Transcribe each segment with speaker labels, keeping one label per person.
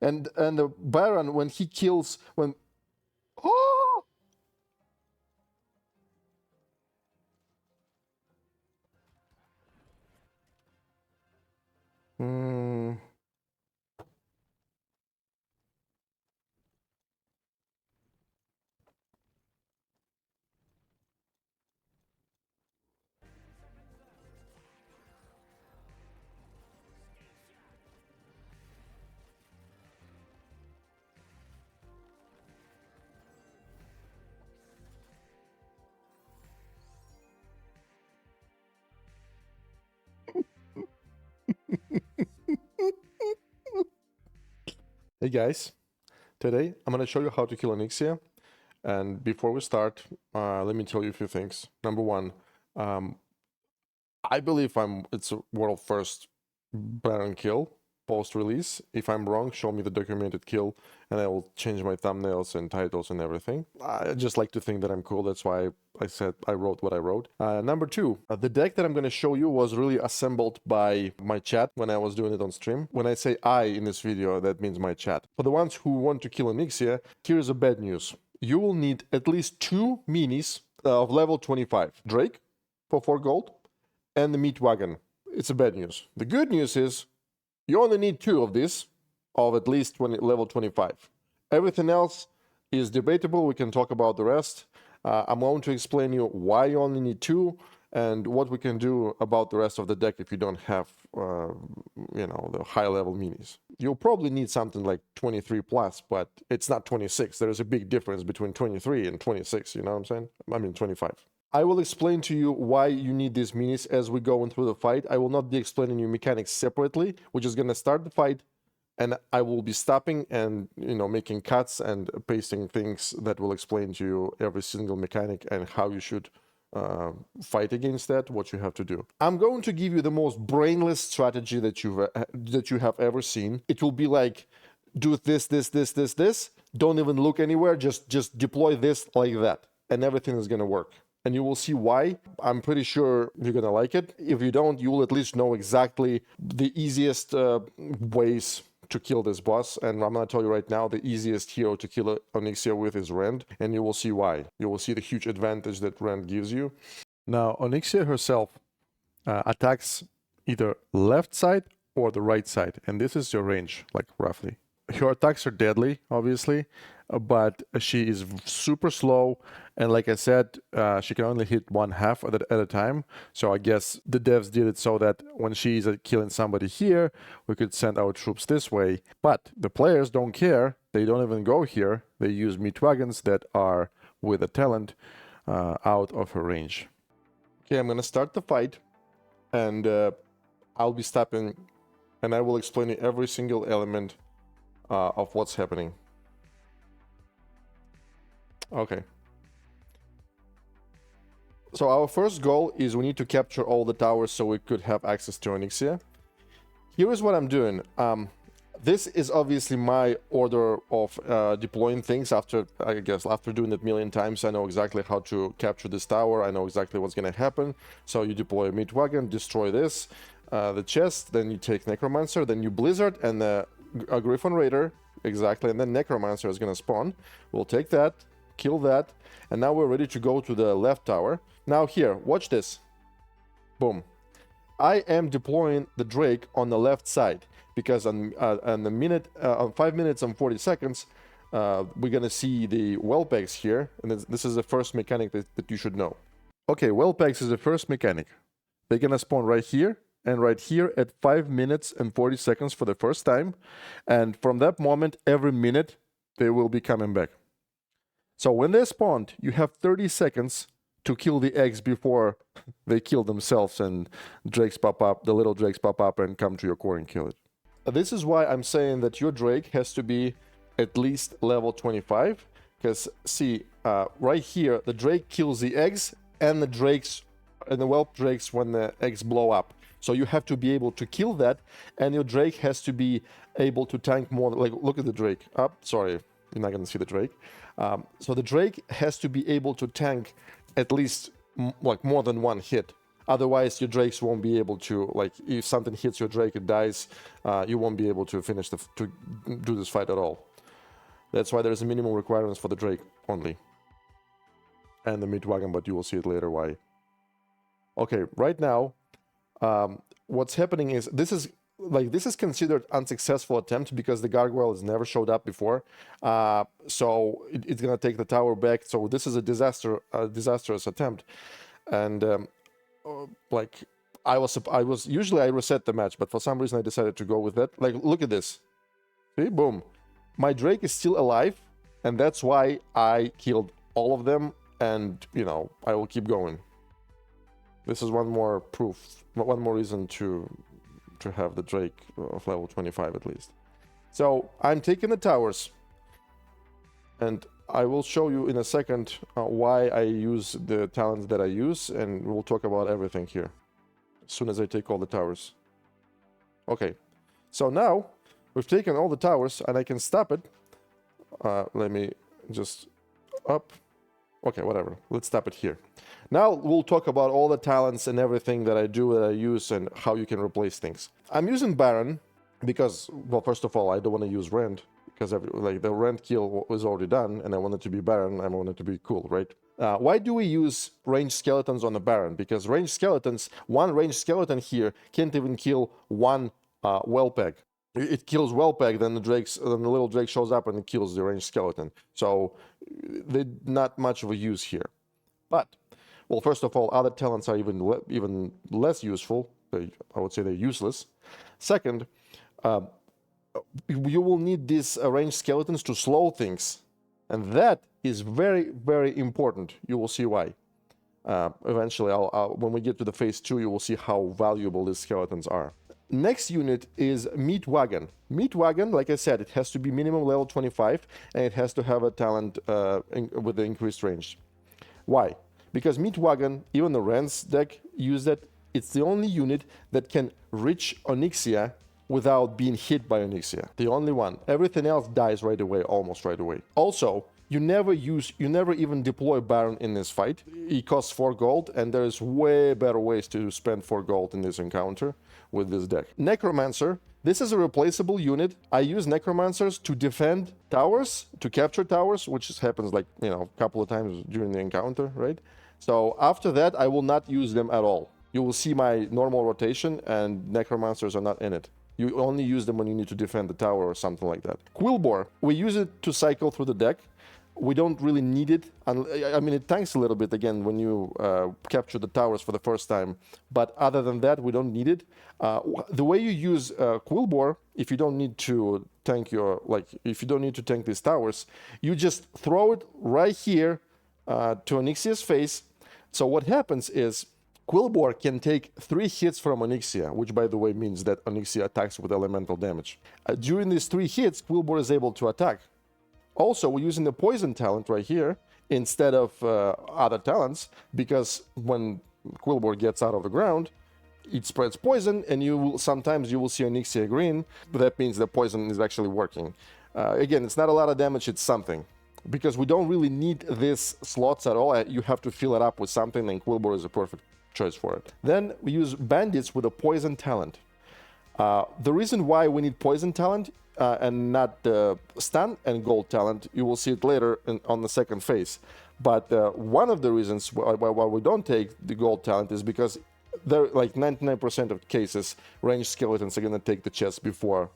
Speaker 1: And the Baron, when he kills, when... Oh! Hmm. Hey guys, today I'm gonna show you how to kill ONYXIA. And before we start, let me tell you a few things. Number one, I believe it's a world first Baron kill post-release. If I'm wrong, show me the documented kill and I will change my thumbnails and titles and everything. I just like to think that I'm cool. That's why I wrote what I wrote. Number two, the deck that I'm going to show you was really assembled by my chat when I was doing it on stream. When I say I in this video, that means my chat. For the ones who want to kill ONYXIA, here's a bad news. You will need at least 2 minis of level 25. Drake for 4 gold and the meat wagon. It's a bad news. The good news is you only need 2 of these of at least level 25. Everything else is debatable. We can talk about the rest. I'm going to explain you why you only need 2 and what we can do about the rest of the deck if you don't have, the high level minis. You'll probably need something like 23 plus, but it's not 26. There is a big difference between 23 and 26, you know what I'm saying? I mean 25. I will explain to you why you need these minis as we go through the fight. I will not be explaining you mechanics separately. We're just going to start the fight, and I will be stopping and, making cuts and pasting things that will explain to you every single mechanic and how you should fight against that, what you have to do. I'm going to give you the most brainless strategy that you have ever seen. It will be like, do this, don't even look anywhere, just deploy this like that, and everything is going to work. And you will see why. I'm pretty sure you're gonna like it. If you don't, you will at least know exactly the easiest ways to kill this boss. And I'm gonna tell you right now, the easiest hero to kill ONYXIA with is Rend, and you will see why. You will see the huge advantage that Rend gives you. Now, ONYXIA herself attacks either left side or the right side, and this is your range, like roughly. Her attacks are deadly, obviously, but she is super slow, and like I said, she can only hit 1/2 at a time. So I guess the devs did it so that when she's killing somebody here, we could send our troops this way. But the players don't care. They don't even go here. They use meat wagons that are with a talent out of her range. Okay, I'm gonna start the fight, and I'll be stopping, and I will explain you every single element of what's happening. Okay. So our first goal is we need to capture all the towers so we could have access to ONYXIA. Here is what I'm doing. This is obviously my order of deploying things after doing it a million times. I know exactly how to capture this tower. I know exactly what's going to happen. So you deploy a meat wagon, destroy this, the chest, then you take Necromancer, then you Blizzard and a Griffon Raider, exactly, and then Necromancer is going to spawn. We'll take that, kill that, and now we're ready to go to the left tower. Now here, watch this. Boom. I am deploying the Drake on the left side because on 5 minutes and 40 seconds, we're going to see the well pegs here, and this is the first mechanic that you should know. Okay, well pegs is the first mechanic. They're going to spawn right here and right here at 5 minutes and 40 seconds for the first time, and from that moment, every minute, they will be coming back. So when they're spawned, you have 30 seconds to kill the eggs before they kill themselves and drakes pop up, the little drakes pop up and come to your core and kill it. This is why I'm saying that your Drake has to be at least level 25, because see, right here, the Drake kills the eggs and the whelp drakes when the eggs blow up. So you have to be able to kill that, and your Drake has to be able to tank more. Like, look at the Drake. Sorry, you're not going to see the Drake. So the Drake has to be able to tank at least like more than one hit. Otherwise, your drakes won't be able to, like, if something hits your drake, it dies, you won't be able to finish to do this fight at all. That's why there's a minimum requirements for the drake only. And the meat wagon, but you will see it later why. Okay, right now, what's happening is this is considered unsuccessful attempt because the gargoyle has never showed up before. So it's gonna take the tower back. So this is a disastrous attempt. And like I was usually I reset the match, but for some reason I decided to go with that. Like, look at this. See, boom. My drake is still alive, and that's why I killed all of them, and you know, I will keep going. This is one more proof, one more reason to have the drake of level 25 at least. So I'm taking the towers, and I will show you in a second why I use the talents that I use, and we'll talk about everything here as soon as I take all the towers. Okay, so now we've taken all the towers, and I can stop it. Let me just up. Okay, whatever. Let's stop it here. Now we'll talk about all the talents and everything that I do, that I use, and how you can replace things. I'm using Baron because, well, first of all, I don't want to use Rend because like the Rend kill was already done, and I want it to be Baron. I want it to be cool, right? Why do we use ranged skeletons on the Baron? Because ranged skeletons, one ranged skeleton here can't even kill one Whelpeg. It kills Whelpeg, then the little drake shows up and it kills the ranged skeleton. So they're not much of a use here. But, well, first of all, other talents are even less useful. I would say they're useless. Second, you will need these ranged skeletons to slow things. And that is very, very important. You will see why. Eventually, when we get to the phase 2, you will see how valuable these skeletons are. Next unit is Meat Wagon. Meat Wagon, like I said, it has to be minimum level 25, and it has to have a talent with the increased range. Why? Because Meat Wagon, even the Rens deck use that. It's the only unit that can reach ONYXIA without being hit by ONYXIA. The only one. Everything else dies right away, almost right away. Also, you never even deploy Baron in this fight. It costs 4 gold, and there's way better ways to spend 4 gold in this encounter with this deck. Necromancer. This is a replaceable unit. I use Necromancers to defend towers, to capture towers, which happens like, you know, a couple of times during the encounter, right? So after that, I will not use them at all. You will see my normal rotation, and Necromancers are not in it. You only use them when you need to defend the tower or something like that. Quillbore. We use it to cycle through the deck. We don't really need it. I mean, it tanks a little bit, again, when you capture the towers for the first time. But other than that, we don't need it. The way you use Quillbore, if you don't need to tank if you don't need to tank these towers, you just throw it right here to ONYXIA's face. So what happens is Quillbore can take 3 hits from ONYXIA, which, by the way, means that ONYXIA attacks with elemental damage. During these 3 hits, Quillbore is able to attack. Also, we're using the poison talent right here instead of other talents, because when Quillbore gets out of the ground, it spreads poison, and sometimes you will see ONYXIA green, but that means the poison is actually working. Again, it's not a lot of damage, it's something. Because we don't really need these slots at all. You have to fill it up with something, and Quillbore is a perfect choice for it. Then we use bandits with a poison talent. The reason why we need poison talent and not the stun and gold talent, you will see it later on the second phase. But one of the reasons why we don't take the gold talent is because there, like 99% of cases, ranged skeletons are going to take the chest before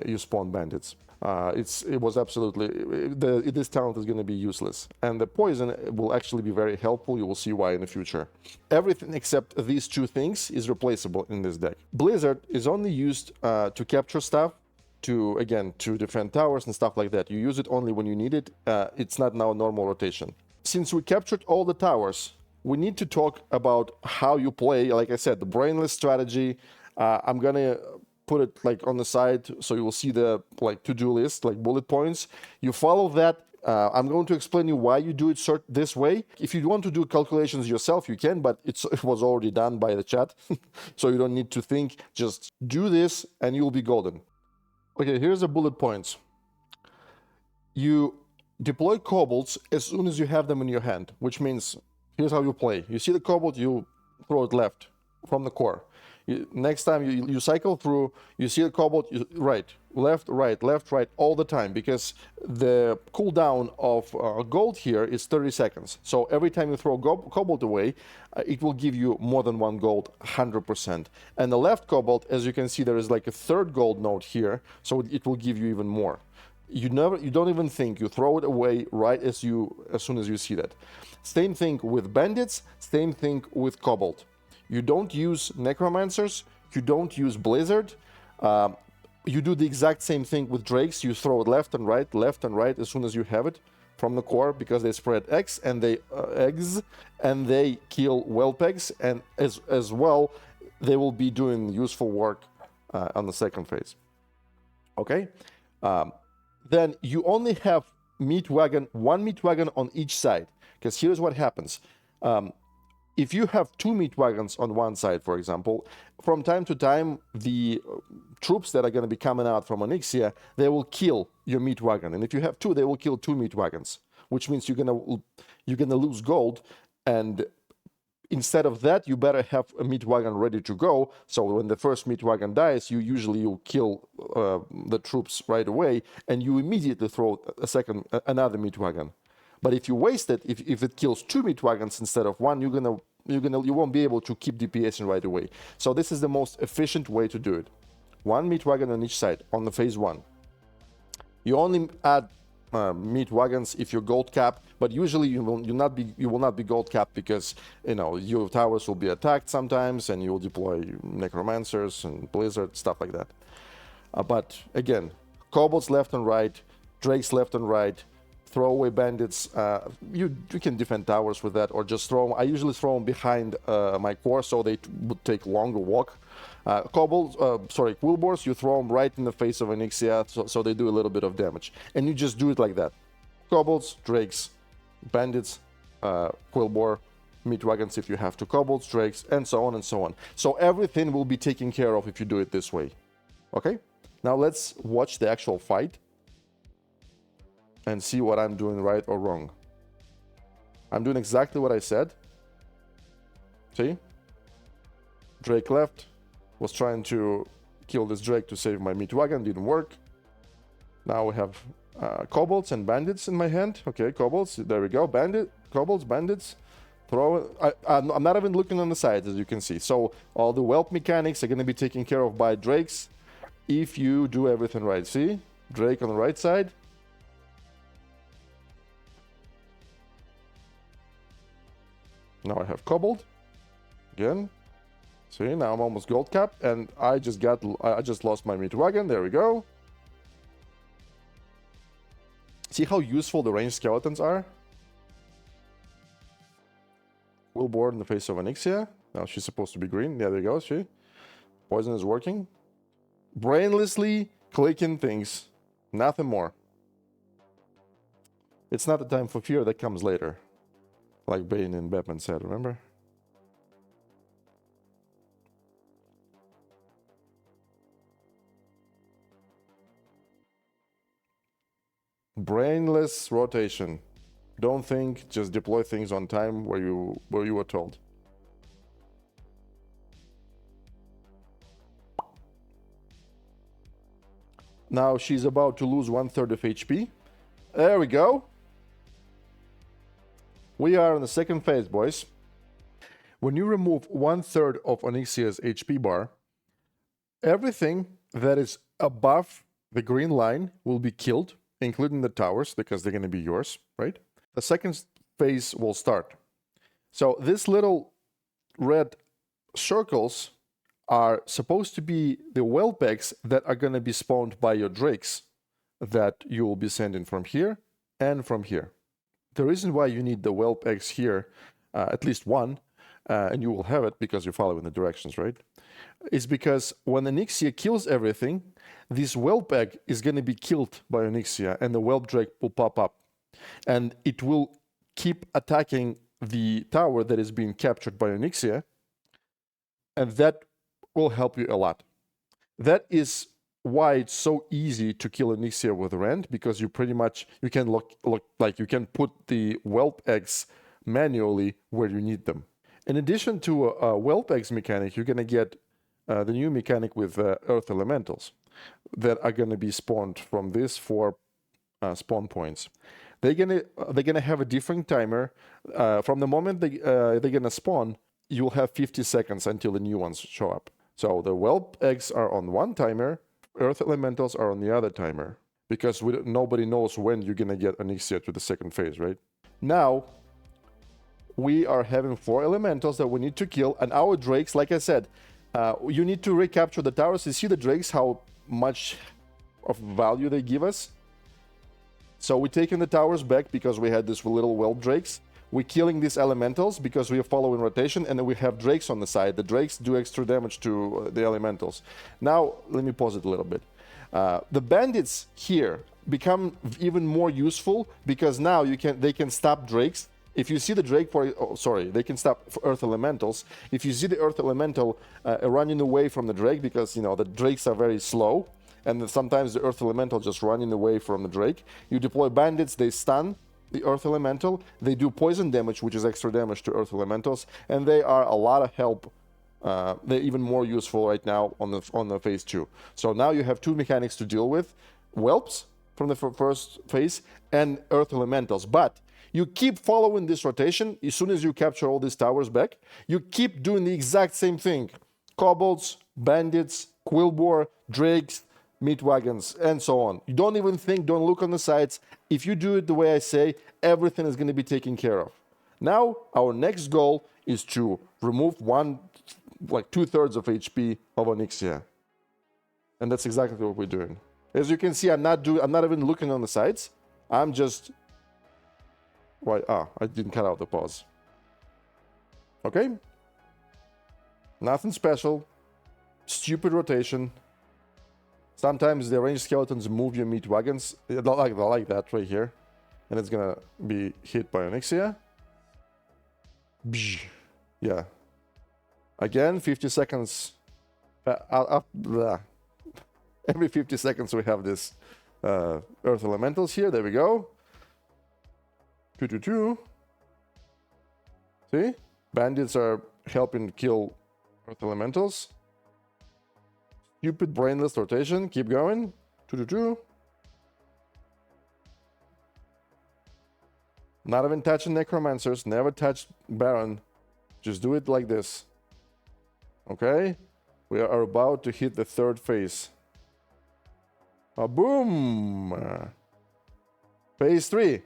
Speaker 1: you spawn bandits. It was absolutely, this talent is going to be useless, and the poison will actually be very helpful. You will see why in the future. Everything except these 2 things is replaceable in this deck. Blizzard is only used to capture stuff, to defend towers and stuff like that. You use it only when you need it. It's not now normal rotation. Since we captured all the towers, we need to talk about how you play. Like I said, the brainless strategy. I'm gonna put it like on the side, so you will see the to-do list, like bullet points. You follow that. I'm going to explain you why you do it this way. If you want to do calculations yourself, you can, but it was already done by the chat, so you don't need to think. Just do this, and you'll be golden. Okay, here's the bullet points. You deploy kobolds as soon as you have them in your hand, which means here's how you play. You see the kobold, you throw it left from the core. Next time you cycle through, you see a cobalt, right, left, right, all the time, because the cooldown of gold here is 30 seconds. So every time you throw cobalt away, it will give you more than one gold, 100%. And the left cobalt, as you can see, there is like a third gold node here, so it will give you even more. You don't even think, you throw it away right as soon as you see that. Same thing with bandits, same thing with cobalt. You don't use necromancers, you don't use blizzard. You do the exact same thing with drakes. You throw it left and right as soon as you have it from the core, because they spread eggs and they kill whelpegs, and as well they will be doing useful work on the second phase. Okay. Then you only have one meat wagon on each side, because here's what happens. If you have two meat wagons on one side, for example, from time to time, the troops that are going to be coming out from ONYXIA, they will kill your meat wagon. And if you have two, they will kill two meat wagons, which means you're gonna lose gold. And instead of that, you better have a meat wagon ready to go. So when the first meat wagon dies, you kill the troops right away, and you immediately throw another meat wagon. But if you waste it, if it kills two meat wagons instead of one, you won't be able to keep DPSing right away. So this is the most efficient way to do it. One meat wagon on each side on the phase one. You only add meat wagons if you're gold cap, but usually you will not be gold cap, because your towers will be attacked sometimes, and you will deploy necromancers and blizzard, stuff like that. But again, kobolds left and right, drakes left and right. Throw away bandits. You can defend towers with that, or just throw them. I usually throw them behind my core, so they would take longer walk. Quillboars, you throw them right in the face of ONYXIA, so they do a little bit of damage. And you just do it like that. Kobolds, drakes, bandits, Quillboar, meat wagons if you have to, kobolds, drakes, and so on and so on. So everything will be taken care of if you do it this way. Okay? Now let's watch the actual fight and see what I'm doing right or wrong. I'm doing exactly what I said. See? Drake left. Was trying to kill this Drake to save my meat wagon. Didn't work. Now we have kobolds and bandits in my hand. Okay, kobolds. There we go. Kobolds, bandits. I'm not even looking on the sides, as you can see. So all the whelp mechanics are going to be taken care of by drakes if you do everything right. See? Drake on the right side. Now I have kobold again. See, now I'm almost gold cap, and I just lost my meat wagon. There we go. See how useful the ranged skeletons are? Quillboar in the face of ONYXIA. Now she's supposed to be green. Yeah, there you go. See, poison is working. Brainlessly clicking things, nothing more. It's not the time for fear, that comes later. Like Bane and Batman said, remember? Brainless rotation. Don't think, just deploy things on time where you were told. Now she's about to lose 1/3 of HP. There we go. We are in the second phase, boys. When you remove 1/3 of ONYXIA's HP bar, everything that is above the green line will be killed, including the towers, because they're going to be yours, right? The second phase will start. So these little red circles are supposed to be the whelp eggs that are going to be spawned by your drakes that you will be sending from here and from here. The reason why you need the whelp eggs here, at least one, and you will have it because you're following the directions, right? Is because when ONYXIA kills everything, this whelp egg is going to be killed by ONYXIA, and the whelp drake will pop up. And it will keep attacking the tower that is being captured by ONYXIA, and that will help you a lot. That is why it's so easy to kill ONYXIA with Rend, because you can put the whelp eggs manually where you need them. In addition to a whelp eggs mechanic, you're going to get the new mechanic with earth elementals that are going to be spawned from these 4 spawn points. They're gonna have a different timer. From the moment they're gonna spawn, you'll have 50 seconds until the new ones show up. So the whelp eggs are on one timer, earth elementals are on the other timer, because nobody knows when you're gonna get ONYXIA to the second phase, right? Now, we are having 4 elementals that we need to kill, and our drakes, like I said, you need to recapture the towers. You see the drakes, how much of value they give us? So we're taking the towers back because we had these little whelp drakes. We're killing these elementals because we are following rotation, and then we have drakes on the side. The drakes do extra damage to the elementals. Now, let me pause it a little bit. The bandits here become even more useful because now they can stop drakes. If you see the drake they can stop earth elementals. If you see the earth elemental running away from the drake, because the drakes are very slow, and sometimes the earth elemental just running away from the drake, you deploy bandits, they stun the earth elemental, they do poison damage, which is extra damage to earth elementals, and they are a lot of help. They're even more useful right now on the phase 2. So now you have 2 mechanics to deal with: whelps from the first phase and earth elementals. But you keep following this rotation. As soon as you capture all these towers back, you keep doing the exact same thing: kobolds, bandits, quillboar, drakes, meat wagons, and so on. You don't even think, don't look on the sides. If you do it the way I say, everything is going to be taken care of. Now, our next goal is to remove 2/3 of HP of ONYXIA. And that's exactly what we're doing. As you can see, I'm not even looking on the sides. I'm just... I didn't cut out the pause. Okay? Nothing special. Stupid rotation. Sometimes the ranged skeletons move your meat wagons. They like that right here. And it's gonna be hit by ONYXIA. Yeah. Again, 50 seconds. Every 50 seconds we have this earth elementals here. There we go. 2. See? Bandits are helping kill earth elementals. Stupid brainless rotation. Keep going. 2. Not even touching necromancers. Never touch Baron. Just do it like this. Okay? We are about to hit the 3rd phase. Boom! Phase 3.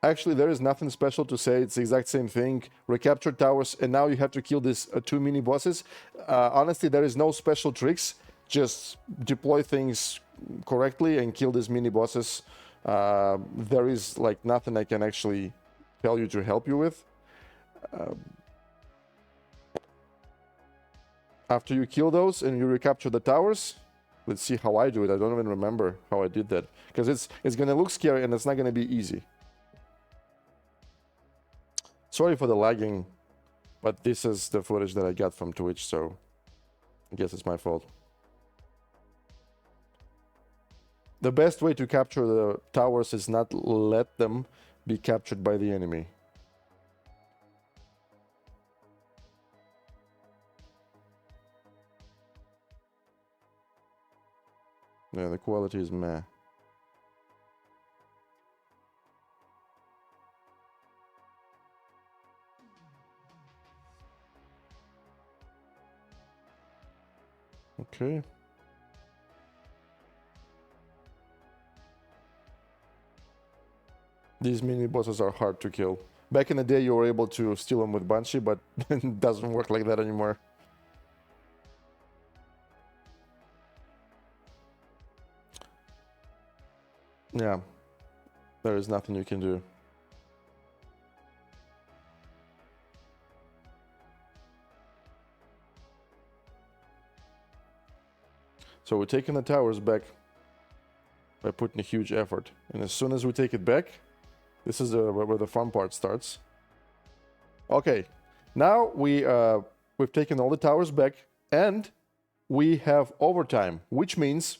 Speaker 1: Actually, there is nothing special to say. It's the exact same thing. Recapture towers, and now you have to kill these 2 mini bosses. Honestly, there is no special tricks. Just deploy things correctly and kill these mini bosses. There is nothing I can actually tell you to help you with. After you kill those and you recapture the towers, let's see how I do it. I don't even remember how I did that, because it's gonna look scary and it's not gonna be easy. Sorry for the lagging, but this is the footage that I got from Twitch, so I guess it's my fault. The best way to capture the towers is not let them be captured by the enemy. Yeah, the quality is meh. Okay. These mini bosses are hard to kill. Back in the day, you were able to steal them with Banshee, but it doesn't work like that anymore. Yeah, there is nothing you can do. So we're taking the towers back by putting a huge effort. And as soon as we take it back, this is where the fun part starts. Okay, now we've taken all the towers back, and we have overtime, which means,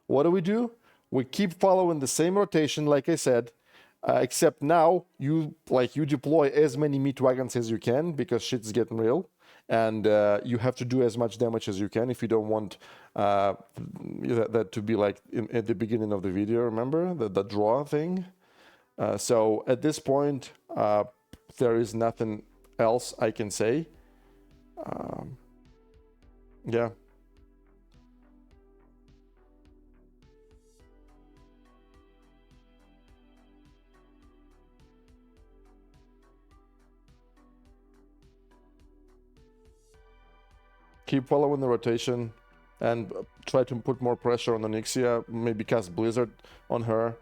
Speaker 1: what do? We keep following the same rotation, like I said. Except now you deploy as many meat wagons as you can because shit's getting real, and you have to do as much damage as you can if you don't want that to be like at the beginning of the video. Remember the draw thing? So at this point, there is nothing else I can say. Yeah. Keep following the rotation and try to put more pressure on ONYXIA, maybe cast Blizzard on her,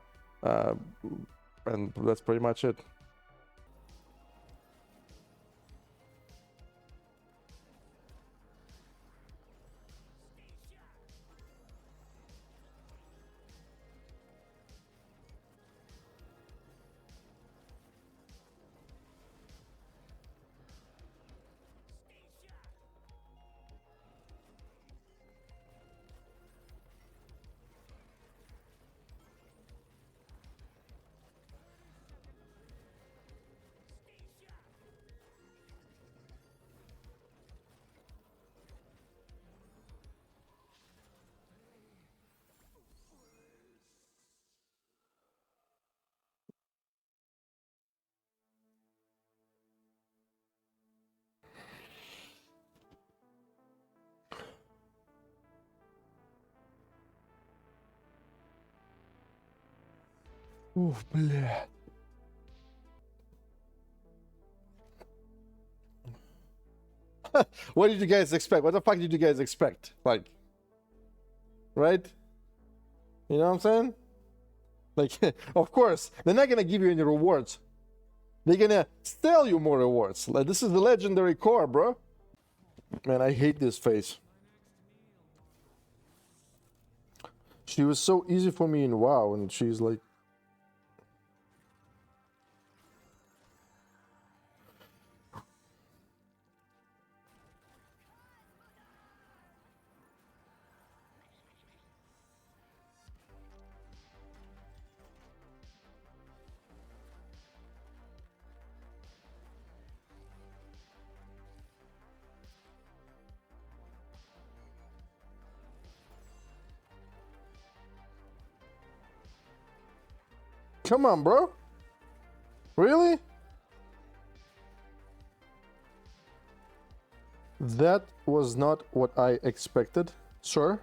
Speaker 1: and that's pretty much it. Oof, bleh. What did you guys expect? What the fuck did you guys expect? Like, right? You know what I'm saying? Like, of course, they're not gonna give you any rewards. They're gonna sell you more rewards. Like, this is the legendary core, bro. Man, I hate this face. She was so easy for me in WoW, and she's like... Come on, bro. Really? That was not what I expected, sir.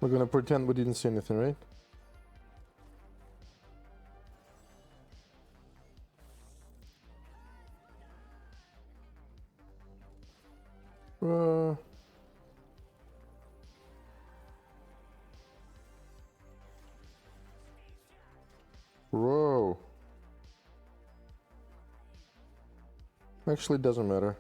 Speaker 1: We're gonna pretend we didn't see anything, right? Uh... Bro. Actually, doesn't matter.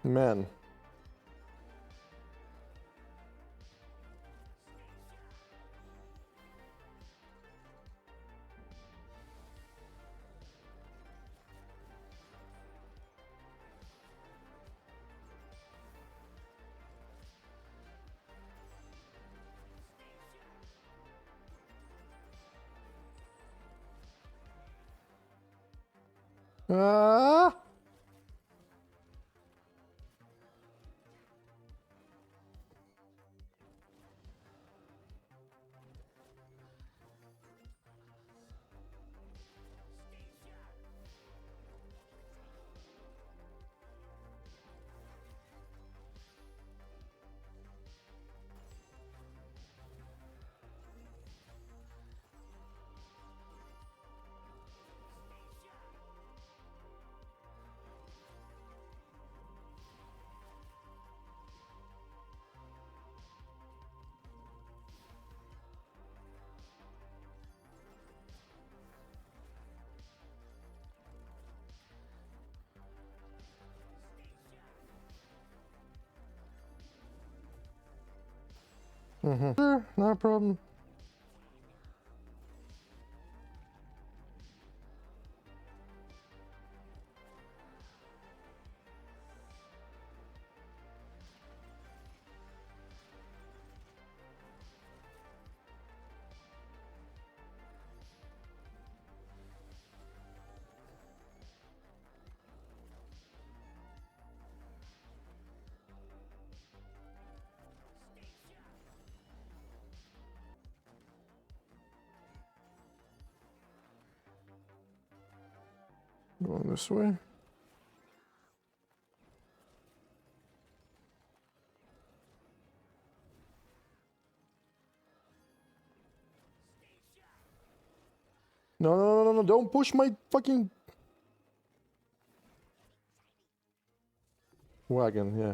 Speaker 1: Man. Ah! Sure, no problem. Going this way. No, no, no, no, no, don't push my fucking wagon, yeah.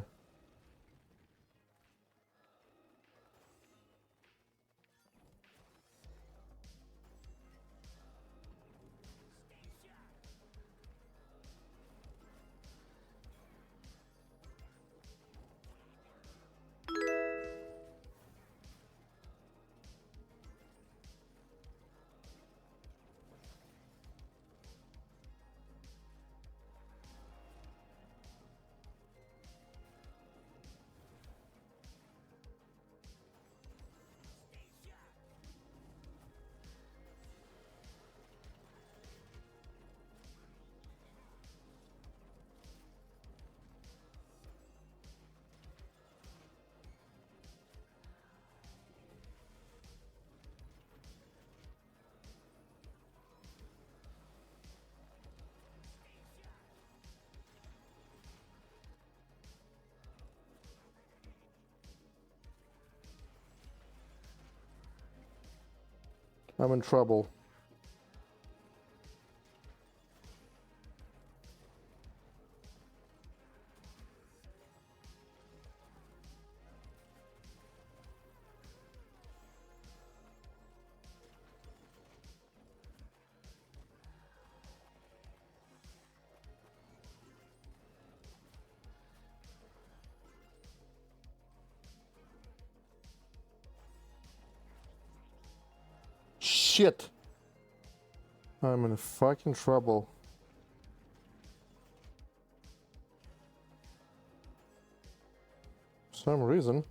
Speaker 1: I'm in trouble. Shit! I'm in fucking trouble. For some reason,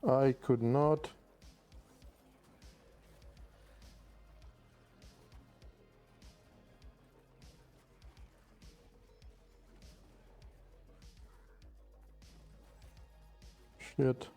Speaker 1: I could not. Shit.